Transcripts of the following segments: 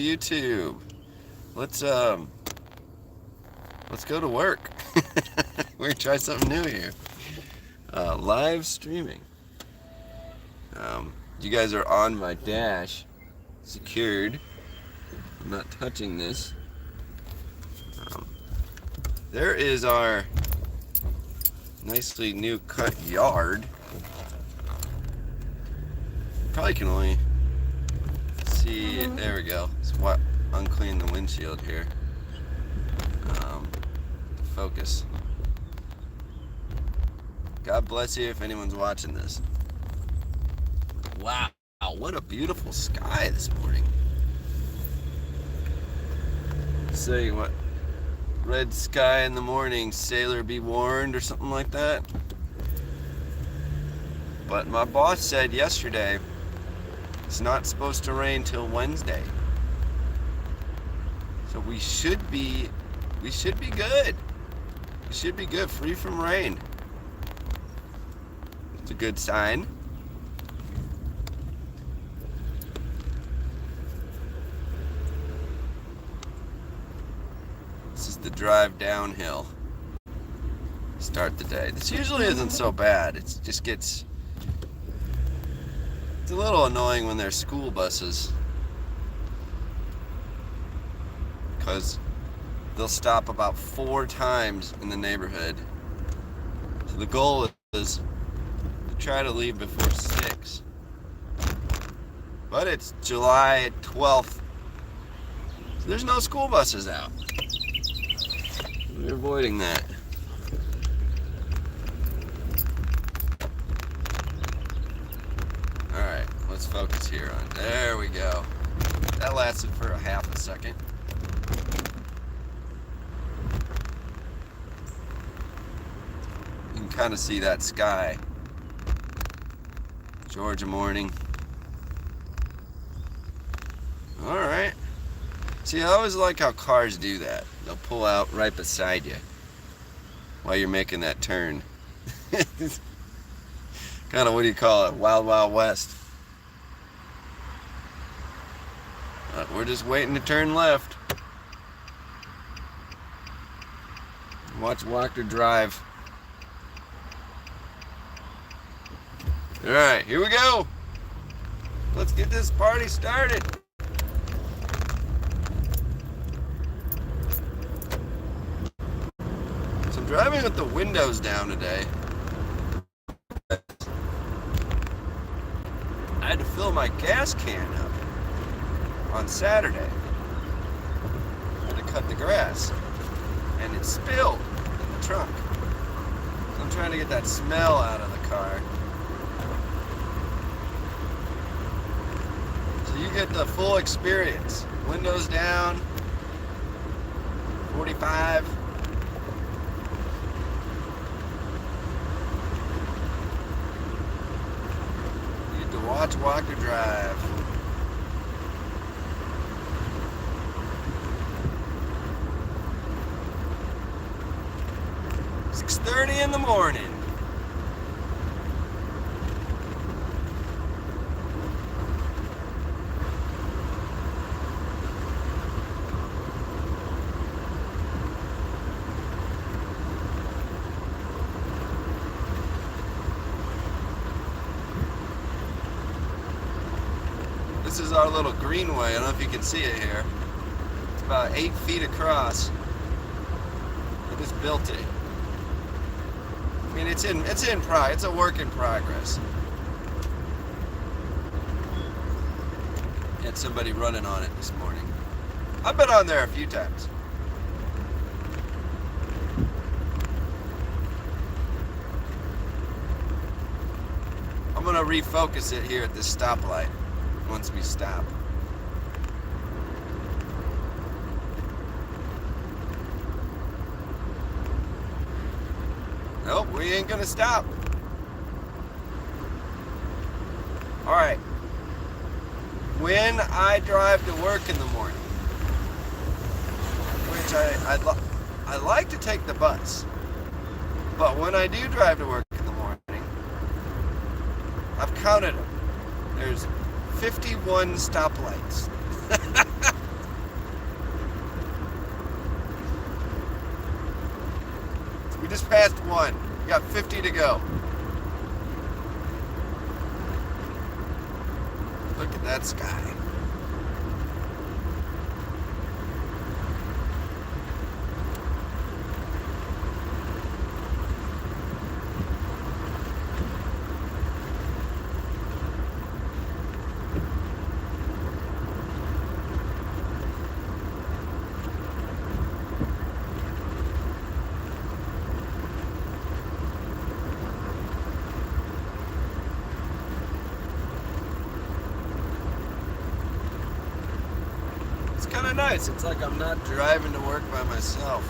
YouTube. Let's go to work. We're gonna try something new here. Live streaming. You guys are on my dash, secured. I'm not touching this. There is our nicely new cut yard. Probably can only see it. There we go. Let's unclean the windshield here. Focus. God bless you if anyone's watching this. Wow, what a beautiful sky this morning. Say what? Red sky in the morning, sailor be warned, or something like that. But my boss said yesterday it's not supposed to rain till Wednesday. So we should be good. We should be good, free from rain. It's a good sign. This is the drive downhill. Start the day. This usually isn't so bad. It just gets... It's a little annoying when there's school buses. Because they'll stop about 4 times in the neighborhood. So the goal is to try to leave before 6. But it's July 12th. So there's no school buses out. We're avoiding that. Alright, let's focus here on. There we go. That lasted for a half a second. You can kind of see that sky. Georgia morning. Alright. See, I always like how cars do that. They'll pull out right beside you while you're making that turn. Kind of, what do you call it? Wild Wild West. We're just waiting to turn left. Watch Walker drive. Alright, here we go. Let's get this party started. So I'm driving with the windows down today. I had to fill my gas can up on Saturday. I had to cut the grass. And it spilled in the trunk. So I'm trying to get that smell out of the car. So you get the full experience. Windows down, 45. You get to watch Walker drive. It's 6:30 in the morning. This is our little greenway. I don't know if you can see it here. It's about 8 feet across. I just built it. I mean, it's a work in progress. Had somebody running on it this morning. I've been on there a few times. I'm gonna refocus it here at this stoplight once we stop. Nope, we ain't gonna stop. Alright. When I drive to work in the morning, which I like to take the bus, but when I do drive to work in the morning, I've counted them. There's 51 stoplights. past 1. You got 50 to go. Look at that sky. It's kind of nice. It's like I'm not driving to work by myself.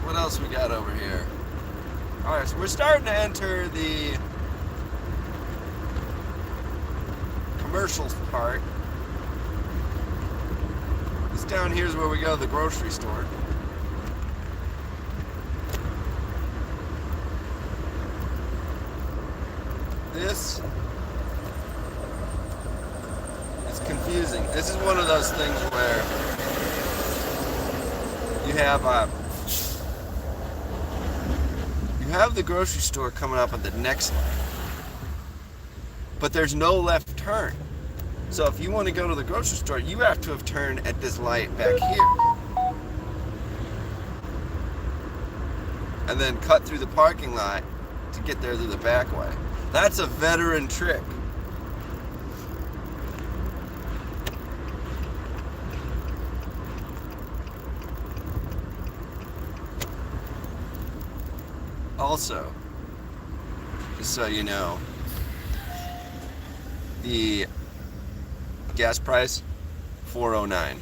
What else we got over here? Alright, so we're starting to enter the commercials part. This down here is where we go to the grocery store. This is confusing. This is one of those things where you have the grocery store coming up at the next light, but there's no left turn. So if you want to go to the grocery store, you have to have turned at this light back here, and then cut through the parking lot to get there through the back way. That's a veteran trick. Also, just so you know, the gas price, $4.09.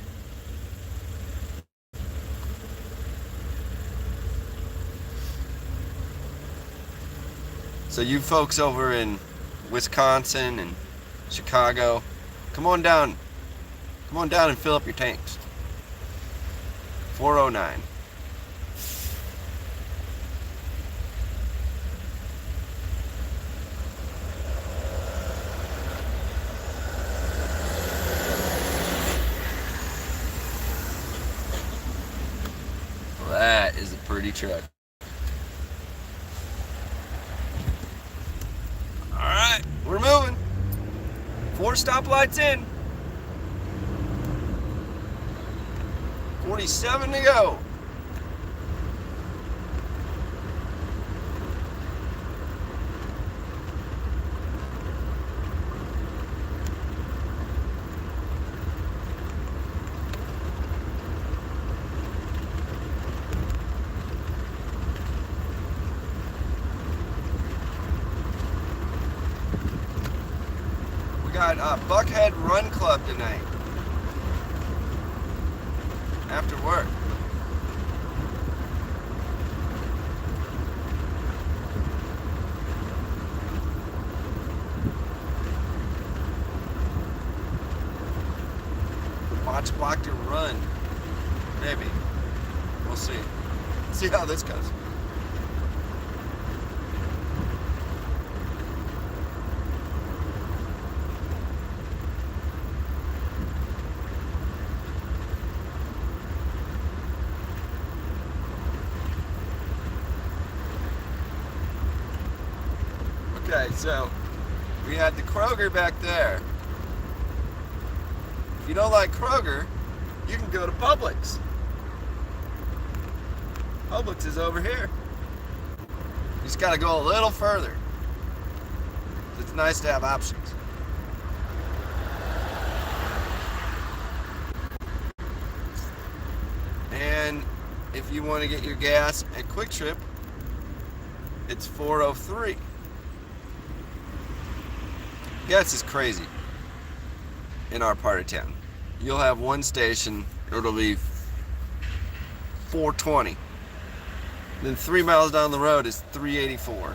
So you folks over in Wisconsin and Chicago, come on down and fill up your tanks. $4.09. Well, that is a pretty truck. Alright, we're moving. 4 stoplights in. 47 to go. Got Buckhead Run Club tonight after work. Watch Blocked Run. Maybe. We'll see. See how this goes. Okay, so we had the Kroger back there. If you don't like Kroger, you can go to Publix. Publix is over here. You just gotta go a little further. It's nice to have options. And if you want to get your gas at Quick Trip, it's $4.03. Gas is crazy in our part of town. You'll have one station, it'll be $4.20. Then 3 miles down the road is $3.84.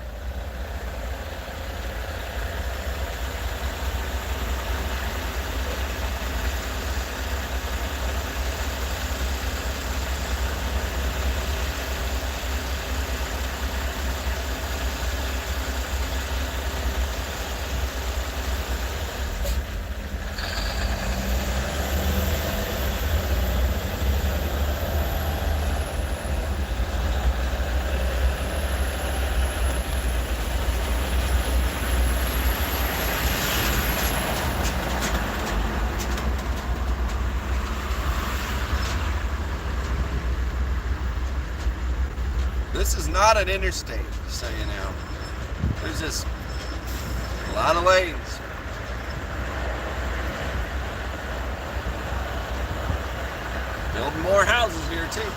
not an interstate, so you know. There's just a lot of lanes. Building more houses here too.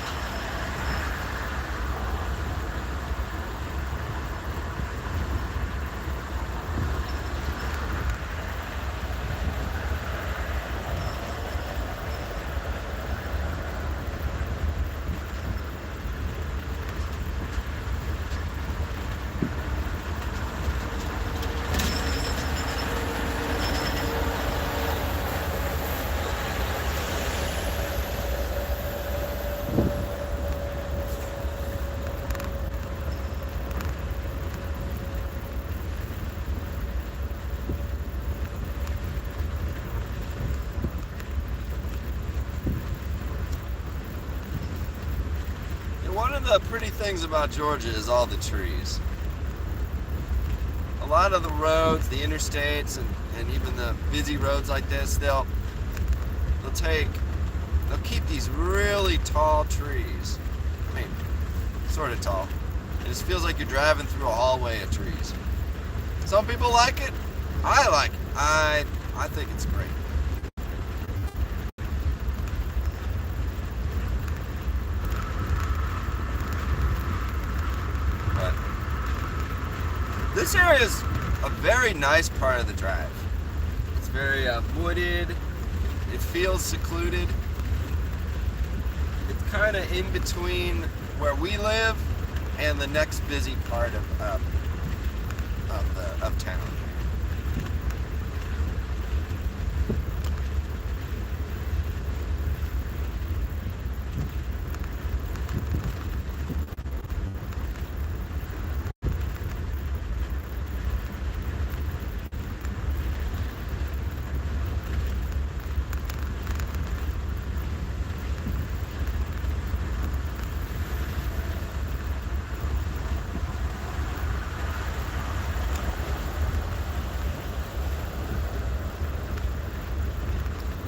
One of the pretty things about Georgia is all the trees. A lot of the roads, the interstates, and even the busy roads like this, they'll keep these really tall trees. I mean, sort of tall. It just feels like you're driving through a hallway of trees. Some people like it. I like it. I think it's great. This area is a very nice part of the drive. It's very wooded. It feels secluded. It's kind of in between where we live and the next busy part of town.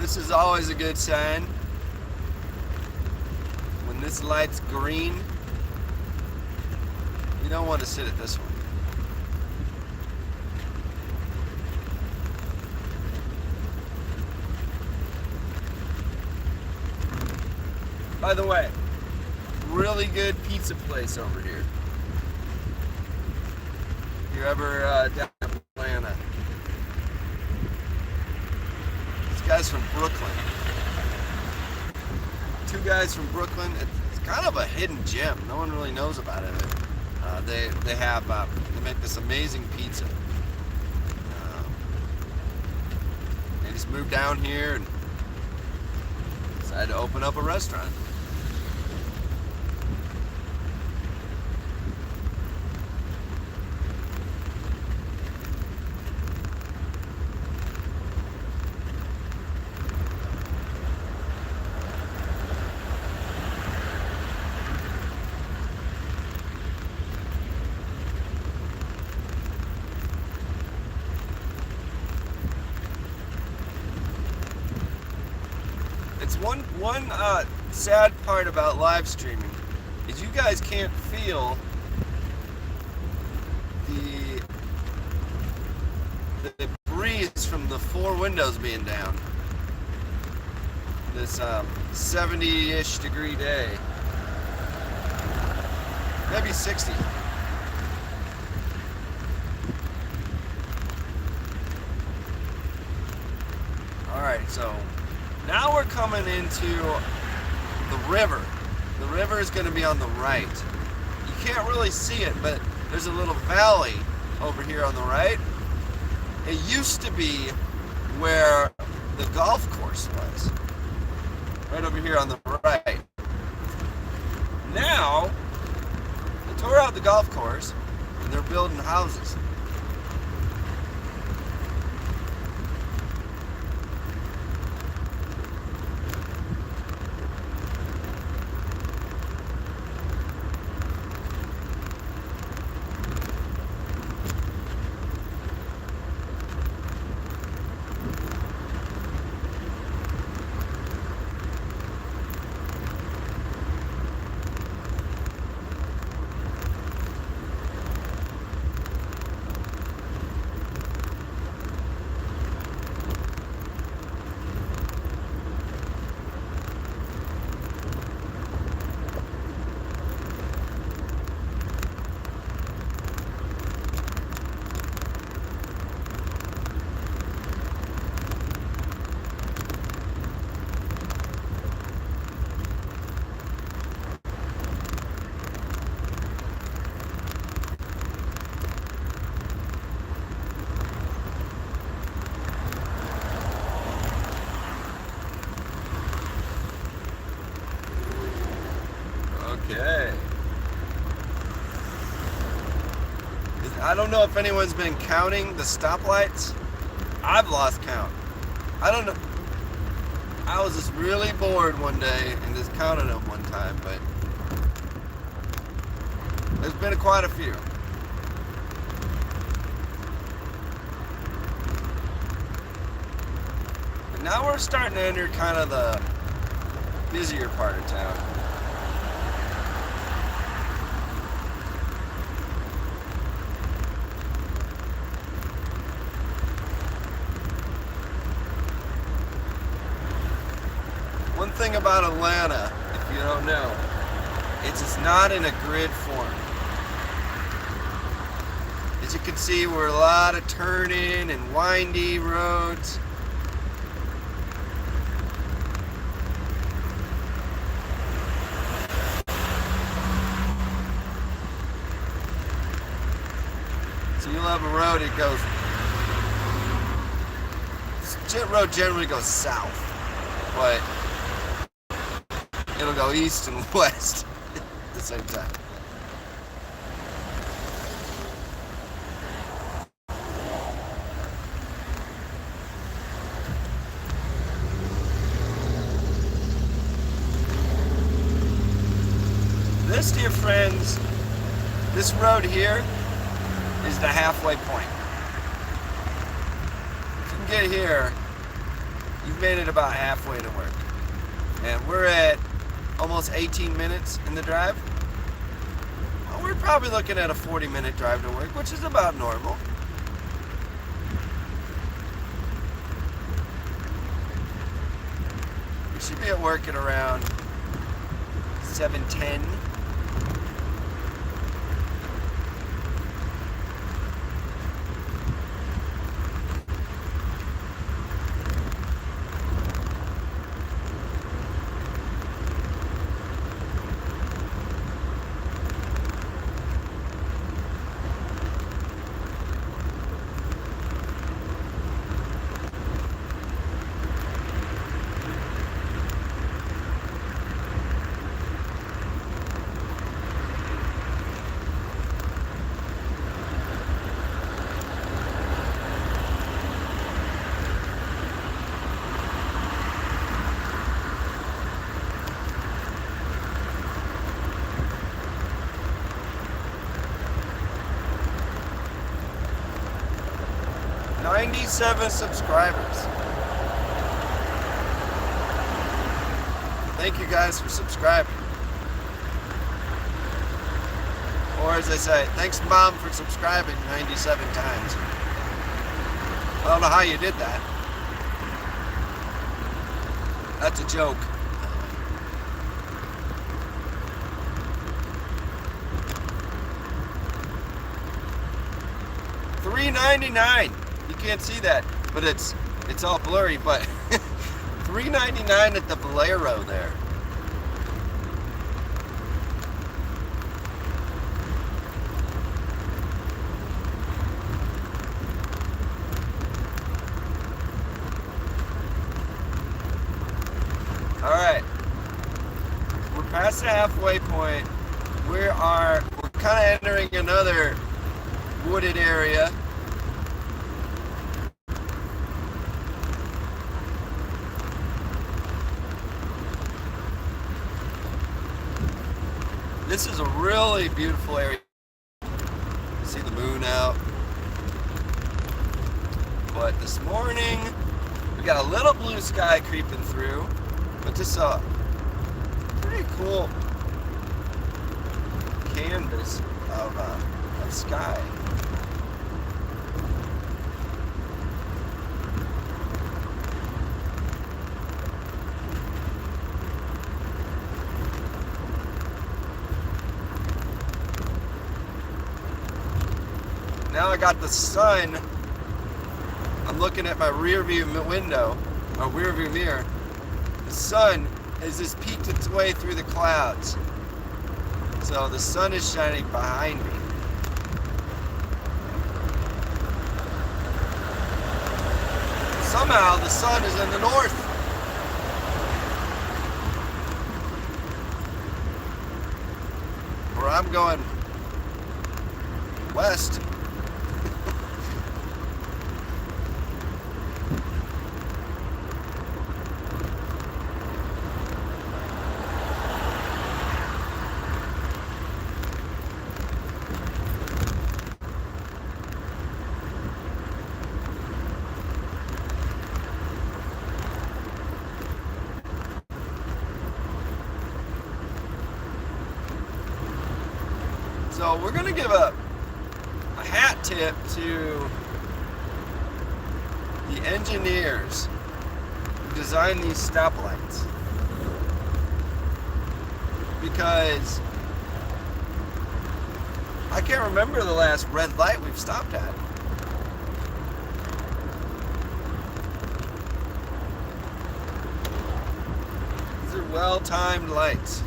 This is always a good sign. When this light's green, you don't want to sit at this one. By the way, really good pizza place over here. If you're ever down in Atlanta. Guys from Brooklyn. Two guys from Brooklyn. It's kind of a hidden gem. No one really knows about it. They make this amazing pizza. They just moved down here and decided to open up a restaurant. It's one sad part about live streaming is you guys can't feel the breeze from the four windows being down. This 70-ish degree day, maybe 60. All right, so. Now we're coming into the river. The river is going to be on the right. You can't really see it, but there's a little valley over here on the right. It used to be where the golf course was. Right over here on the right. Now, they tore out the golf course and they're building houses. I don't know if anyone's been counting the stoplights. I've lost count. I don't know. I was just really bored one day and just counted them one time, but there's been quite a few. And now we're starting to enter kind of the busier part of town. One thing about Atlanta, if you don't know, it's just not in a grid form. As you can see, we're a lot of turning and windy roads. So you'll have a road, it goes, this road generally goes south, but it'll go east and west at the same time. This, dear friends, this road here is the halfway point. If you can get here, you've made it about halfway to work. And we're at almost 18 minutes in the drive. Well, we're probably looking at a 40-minute drive to work, which is about normal. We should be at work at around 7:10. '97 subscribers. Thank you guys for subscribing. Or as I say, thanks Mom for subscribing 97 times. I don't know how you did that. That's a joke. $3.99. You can't see that, but it's all blurry, but $3.99 at the Valero there. All right, we're past the halfway point. We're kind of entering another wooded area. This is a really beautiful area. You see the moon out. But this morning, we got a little blue sky creeping through, but just a pretty cool canvas of sky. Now I got the sun. I'm looking at my rear view window, or rear view mirror. The sun has just peeked its way through the clouds. So the sun is shining behind me. Somehow the sun is in the north. Where I'm going west. So we're gonna give a hat tip to the engineers who designed these stoplights, because I can't remember the last red light we've stopped at. These are well-timed lights.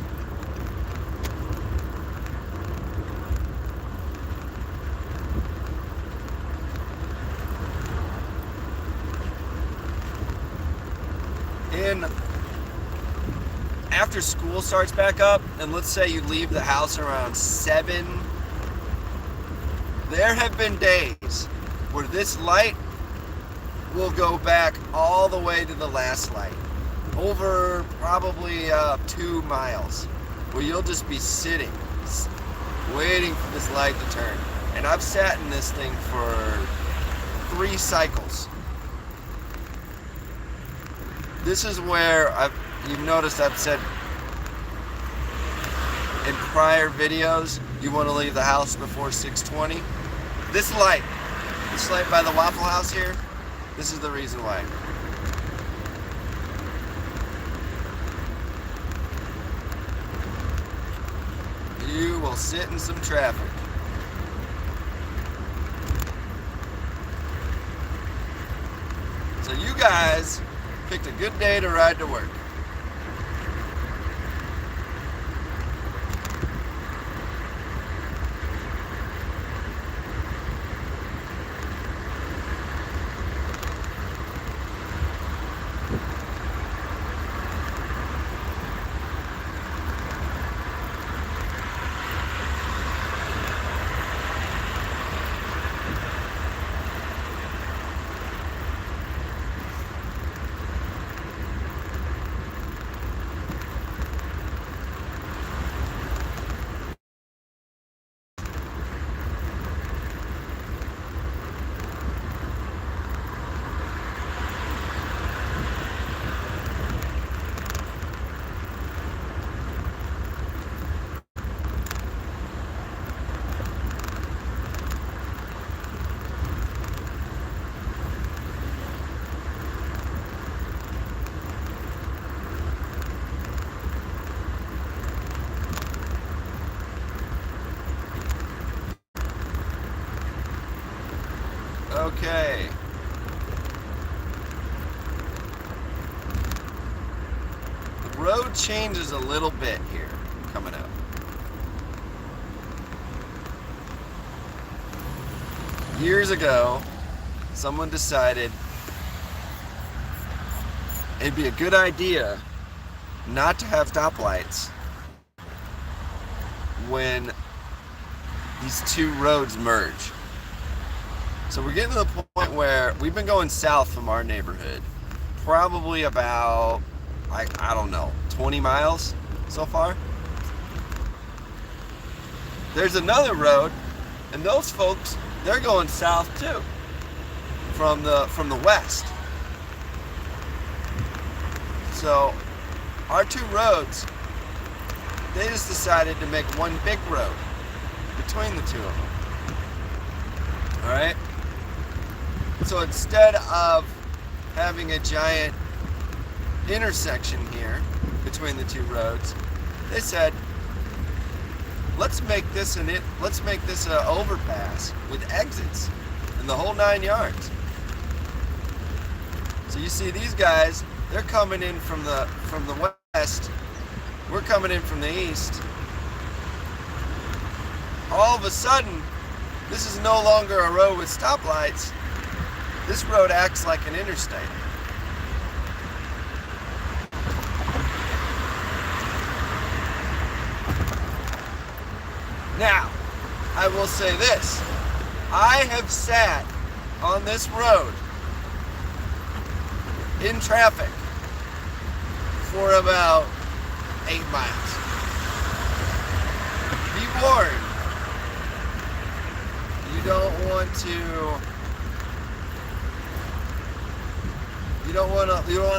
And after school starts back up, and let's say you leave the house around 7, there have been days where this light will go back all the way to the last light, over probably 2 miles, where you'll just be sitting, waiting for this light to turn. And I've sat in this thing for 3 cycles. This is where you've noticed I've said in prior videos, you want to leave the house before 6:20. This light by the Waffle House here, this is the reason why. You will sit in some traffic. So you guys picked a good day to ride to work. Okay. The road changes a little bit here coming up. Years ago, someone decided it'd be a good idea not to have stoplights when these 2 roads merge. So we're getting to the point where we've been going south from our neighborhood, probably about, I don't know, 20 miles so far. There's another road, and those folks, they're going south too, from the west. So our 2 roads, they just decided to make one big road between the 2 of them. All right? So instead of having a giant intersection here between the 2 roads, they said, let's make this an overpass with exits and the whole 9 yards. So you see these guys, they're coming in from the west. We're coming in from the east. All of a sudden, this is no longer a road with stoplights. This road acts like an interstate. Now, I will say this. I have sat on this road in traffic for about 8 miles. Be warned. You don't want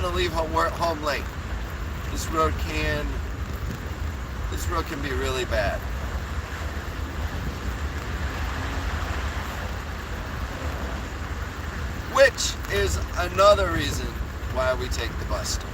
to leave home late. This road can be really bad. Which is another reason why we take the bus to work.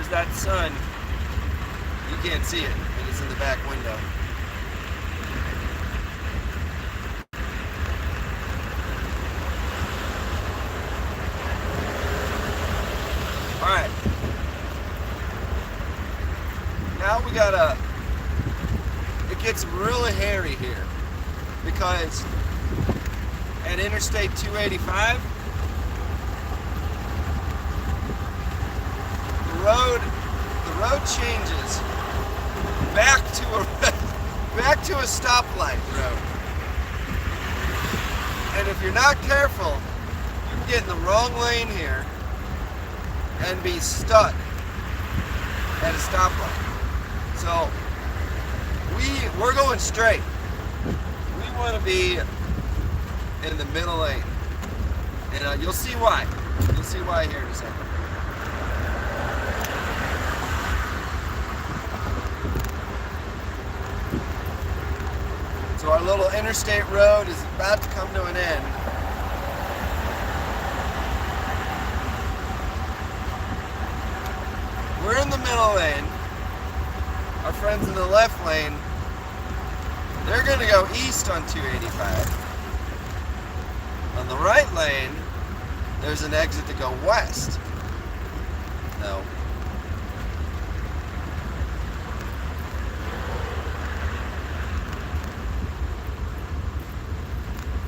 That sun, you can't see it, and it's in the back window. Alright. Now we gotta, it gets really hairy here, because at Interstate 285, the road changes back to a stoplight road. And if you're not careful, you can get in the wrong lane here and be stuck at a stoplight. So we're going straight. We want to be in the middle lane. And you'll see why. You'll see why here in a second. So our little interstate road is about to come to an end. We're in the middle lane. Our friends in the left lane, they're going to go east on 285. On the right lane, there's an exit to go west. No.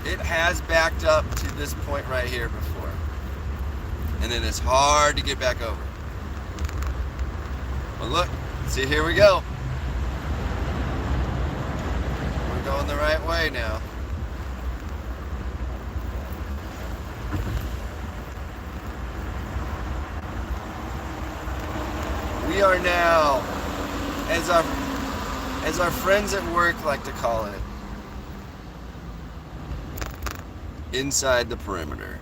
It has backed up to this point right here before. And then it's hard to get back over. Well, look, see, here we go. We're going the right way now. We are now, as our friends at work like to call it, inside the perimeter.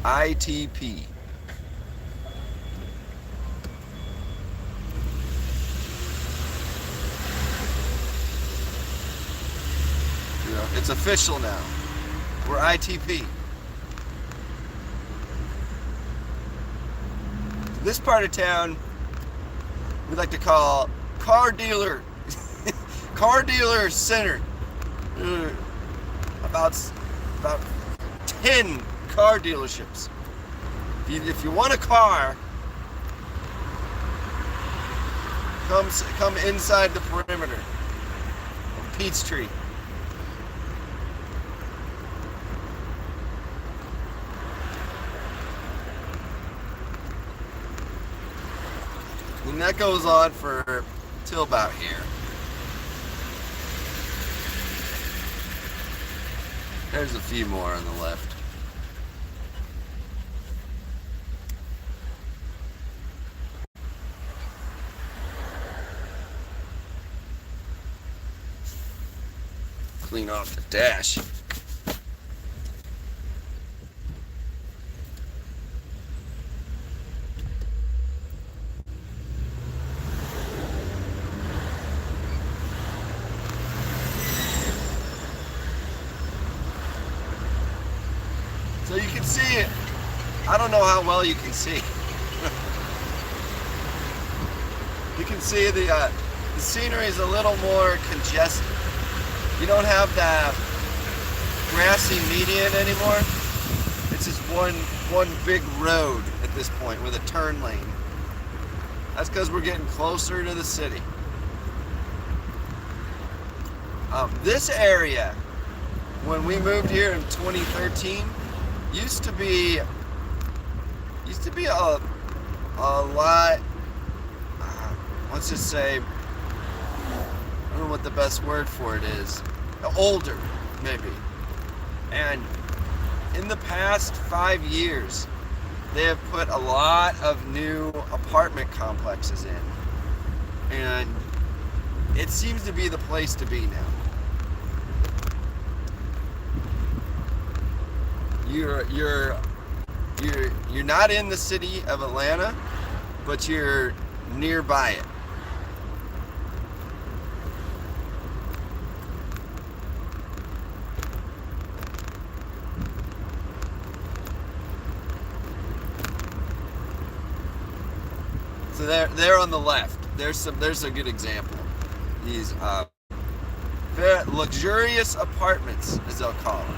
ITP. It's official now. We're ITP. This part of town we like to call car dealer center. About 10 car dealerships. If you want a car, come inside the perimeter. Peachtree. And that goes on for till about here. There's a few more on the left. Clean off the dash. So you can see it. I don't know how well you can see. You can see the scenery is a little more congested. You don't have that grassy median anymore. It's just one big road at this point with a turn lane. That's because we're getting closer to the city. This area, when we moved here in 2013, used to be a lot. Let's just say, I don't know what the best word for it is. Older, maybe. And in the past 5 years, they have put a lot of new apartment complexes in, and it seems to be the place to be now. You're not in the city of Atlanta, but you're nearby it. So there on the left, there's a good example. These very luxurious apartments, as they'll call them.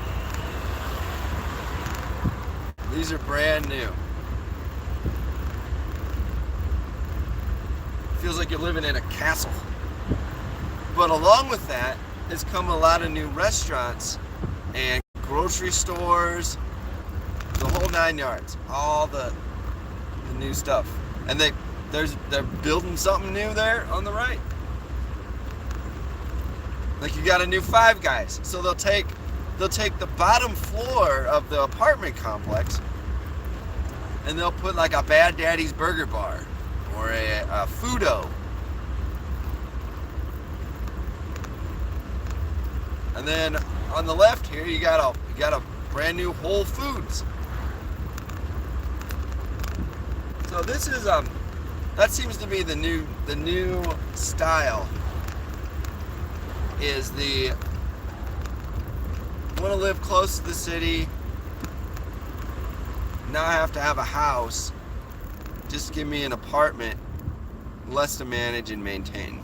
These are brand new. Feels like you're living in a castle. But along with that has come a lot of new restaurants and grocery stores, the whole 9 yards, all the new stuff. And they're building something new there on the right. Like you got a new Five Guys. So they'll take the bottom floor of the apartment complex and they'll put like a Bad Daddy's Burger Bar or a Fudo. And then on the left here you got a brand new Whole Foods. So this is that seems to be the new style. Is the want to live close to the city, not have to have a house, just give me an apartment, less to manage and maintain.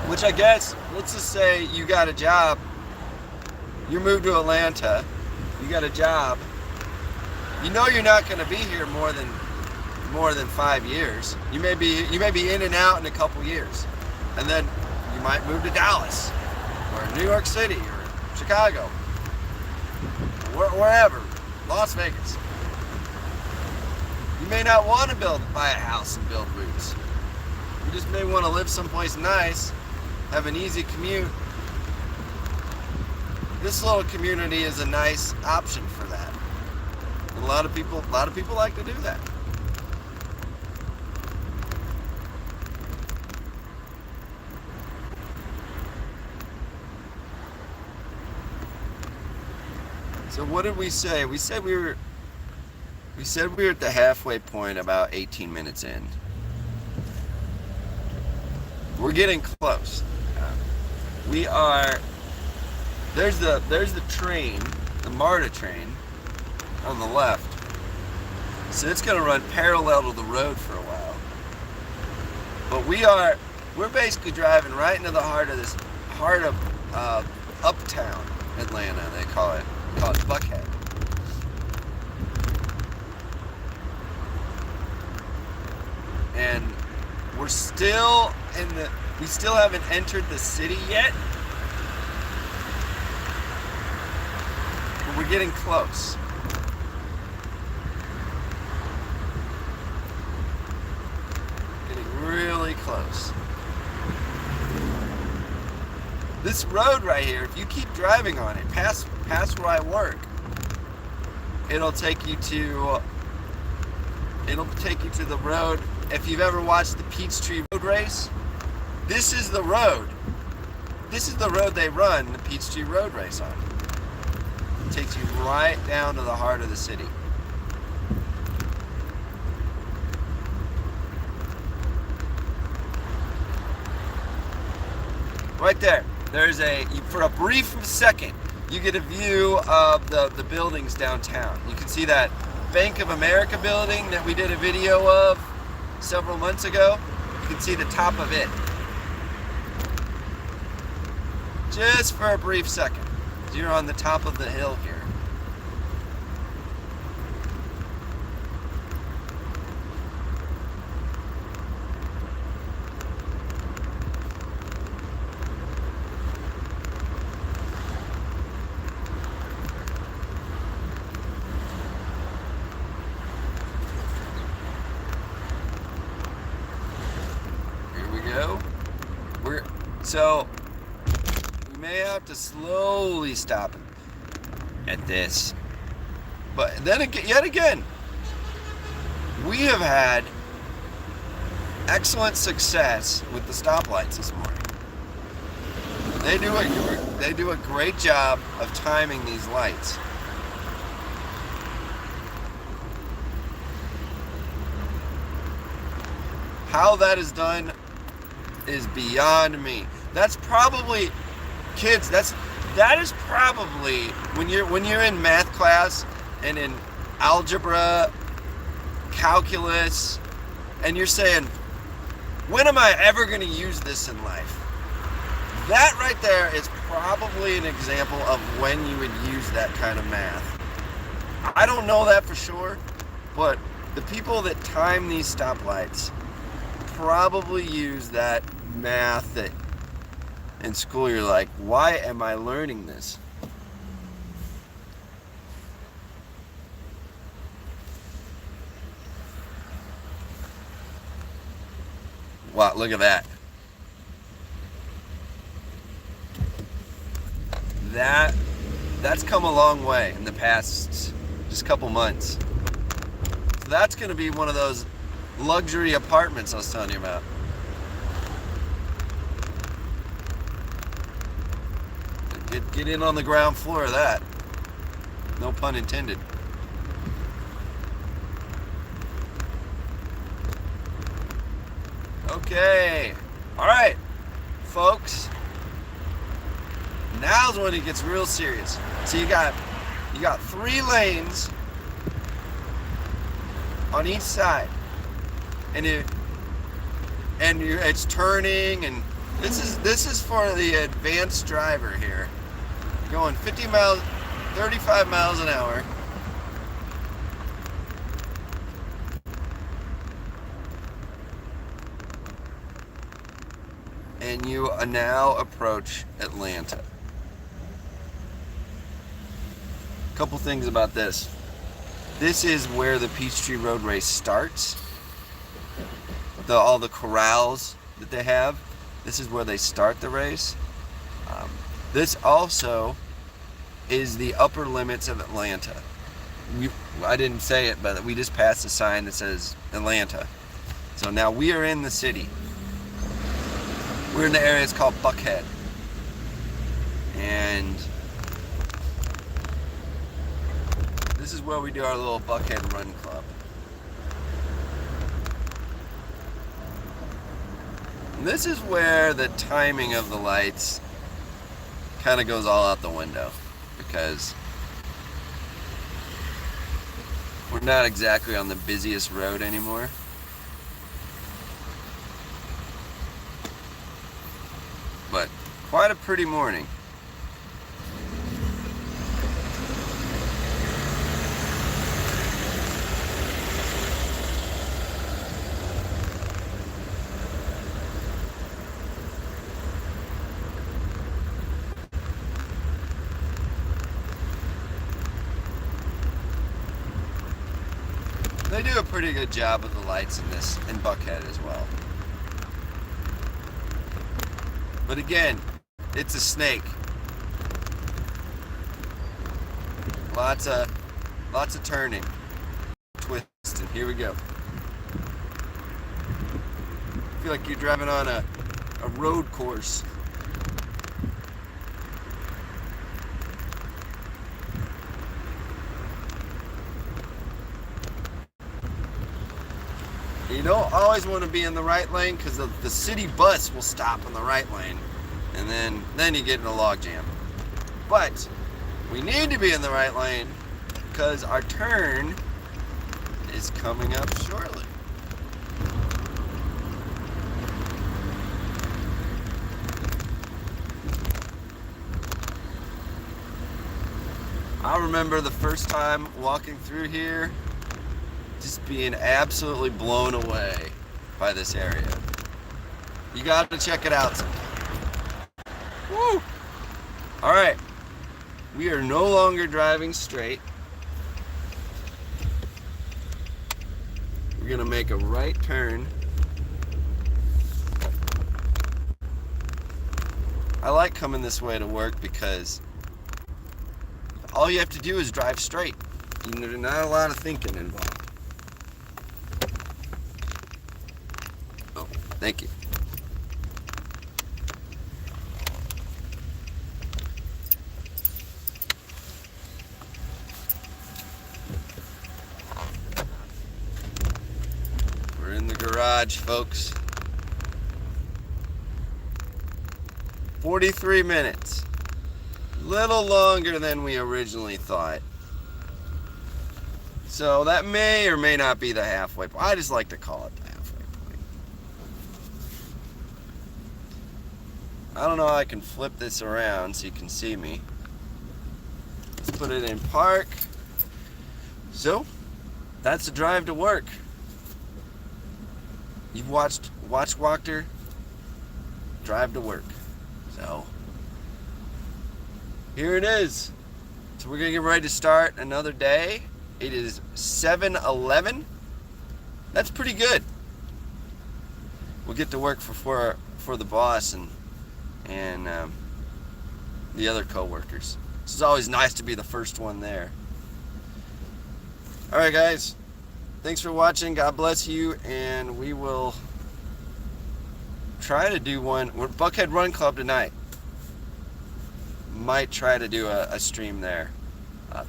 Which I guess, let's just say you got a job, you moved to Atlanta, you got a job, you know you're not going to be here more than 5 years. You may be in and out in a couple years, and then you might move to Dallas or New York City or Chicago, wherever, Las Vegas. You may not want to buy a house and build roots. You just may want to live someplace nice, have an easy commute. This little community is a nice option for that. And a lot of people like to do that. So what did we say? We said we were at the halfway point about 18 minutes in. We're getting close. We are. There's the train, the MARTA train, on the left. So it's going to run parallel to the road for a while. But we're basically driving right into the heart of uptown Atlanta. They call it Buckhead. And we still haven't entered the city yet. But we're getting close. Getting really close. This road right here, if you keep driving on it, past where I work, it'll take you to the road. If you've ever watched the Peachtree Road Race, this is the road. This is the road they run the Peachtree Road Race on. It takes you right down to the heart of the city. right there. There's for a brief second, you get a view of the buildings downtown. You can see that Bank of America building that we did a video of several months ago. You can see the top of it. Just for a brief second. You're on the top of the hill here. So we may have to slowly stop at this, but then again, yet again, we have had excellent success with the stoplights this morning. They do a great job of timing these lights. How that is done is beyond me. That's probably, kids, that is probably when you're in math class and in algebra, calculus, and you're saying, when am I ever going to use this in life? That right there is probably an example of when you would use that kind of math. I don't know that for sure, but the people that time these stoplights probably use that math that in school you're like, why am I learning this? Wow, look at that. That's come a long way in the past just couple months. So that's going to be one of those luxury apartments I was telling you about. Get in on the ground floor of that. No pun intended. Okay. All right, folks. Now's when it gets real serious. So you got 3 lanes on each side, and it's turning, and this is for the advanced driver here, going 35 miles an hour. And you now approach Atlanta. Couple things about this. This is where the Peachtree Road Race starts. All the corrals that they have. This is where they start the race. This also is the upper limits of Atlanta. I didn't say it, but we just passed a sign that says Atlanta. So now we are in the city. We're in the area, it's called Buckhead. And this is where we do our little Buckhead Run Club. And this is where the timing of the lights kind of goes all out the window, because we're not exactly on the busiest road anymore. But quite a pretty morning. They do a pretty good job with the lights in Buckhead as well. But again, it's a snake. Lots of turning, twisting. Here we go. I feel like you're driving on a road course. You don't always want to be in the right lane, because the city bus will stop in the right lane and then you get in a log jam. But we need to be in the right lane because our turn is coming up shortly. I remember the first time walking through here, just being absolutely blown away by this area. You got to check it out sometime. Woo! All right, we are no longer driving straight. We're gonna make a right turn. I like coming this way to work because all you have to do is drive straight. There's not a lot of thinking involved. Oh, thank you. We're in the garage, folks. 43 minutes. Little longer than we originally thought. So that may or may not be the halfway point. I just like to call it the halfway point. I don't know how I can flip this around so you can see me. Let's put it in park. So, that's the drive to work. You've watched Watch Wachter drive to work. So, here it is. So we're gonna get ready to start another day. It is 7:11. That's pretty good. We'll get to work for the boss and the other co-workers. It's always nice to be the first one there. All right, guys. Thanks for watching. God bless you, and we will try to do one. We're Buckhead Run Club tonight. Might try to do a stream there.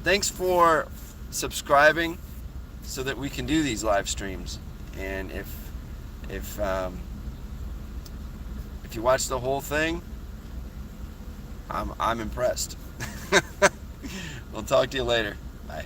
Thanks for subscribing so that we can do these live streams. And if you watch the whole thing, I'm impressed. We'll talk to you later. Bye.